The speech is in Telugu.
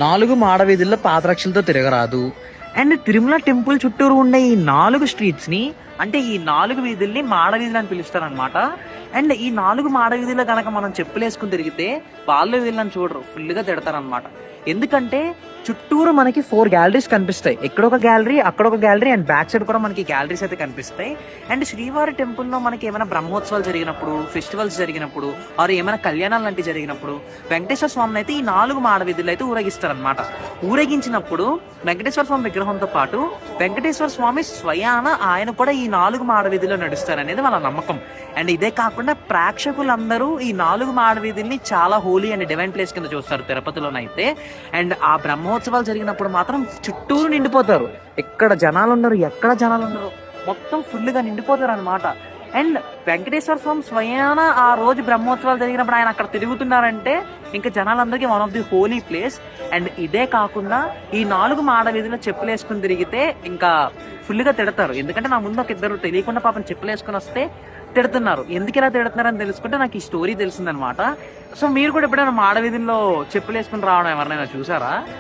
4 మాడవీధుల్లో పాదరక్షలతో తిరగరాదు. అండ్ తిరుమల టెంపుల్ చుట్టూరు ఉండే ఈ 4 స్ట్రీట్స్ ని, అంటే ఈ 4 వీధుల్ని మాడవీధులు అని పిలుస్తారనమాట. అండ్ ఈ 4 మాడవీధుల్లో కనుక మనం చెప్పులు వేసుకుని తిరిగితే వాళ్ళు వీళ్ళని చూడరు, ఫుల్గా తిడతారనమాట. ఎందుకంటే చుట్టూరు మనకి 4 గ్యాలరీస్ కనిపిస్తాయి. ఎక్కడొక గ్యాలరీ, అక్కడొక గ్యాలరీ, అండ్ బ్యాక్ సైడ్ కూడా మనకి గ్యాలరీస్ అయితే కనిపిస్తాయి. అండ్ శ్రీవారి టెంపుల్లో మనకి ఏమైనా బ్రహ్మోత్సవాలు జరిగినప్పుడు, ఫెస్టివల్స్ జరిగినప్పుడు, ఆర్ ఏమైనా కళ్యాణాలు లాంటివి జరిగినప్పుడు వెంకటేశ్వర స్వామిని అయితే ఈ 4 మాడవీధులు అయితే ఊరేగిస్తారనమాట. ఊరేగించినప్పుడు వెంకటేశ్వర స్వామి విగ్రహంతో పాటు వెంకటేశ్వర స్వామి స్వయాన ఆయన కూడా ఈ 4 మాడవీధుల్లో నడుస్తారనేది వాళ్ళ నమ్మకం. అండ్ ఇదే కాకుండా ప్రేక్షకులందరూ ఈ 4 మాడవీధుల్ని చాలా హోలీ అండ్ డివైన్ ప్లేస్ కింద చూస్తారు తిరుపతిలోనైతే. అండ్ ఆ బ్రహ్మోత్సవాలు జరిగినప్పుడు మాత్రం చుట్టూరు నిండిపోతారు. ఎక్కడ జనాలు ఉండరు, మొత్తం ఫుల్గా నిండిపోతారు అనమాట. అండ్ వెంకటేశ్వర స్వామి స్వయాన ఆ రోజు బ్రహ్మోత్సవాలు జరిగినప్పుడు ఆయన అక్కడ తిరుగుతున్నారంటే ఇంకా జనాలందరికీ one of the holy place. And ఇదే కాకుండా ఈ 4 మాడవీధిలో చెప్పులు వేసుకుని తిరిగితే ఇంకా ఫుల్గా తిడతారు. ఎందుకంటే నా ముందు ఒక ఇద్దరు తెలియకుండా పాపం చెప్పులు వేసుకుని వస్తే తిడుతున్నారు. ఎందుకు ఇలా తిడుతున్నారని తెలుసుకుంటే నాకు ఈ స్టోరీ తెలిసిందనమాట. సో మీరు కూడా ఎప్పుడైనా మాడవీధుల్లో చెప్పులు వేసుకుని రావడం ఎవరినైనా చూసారా?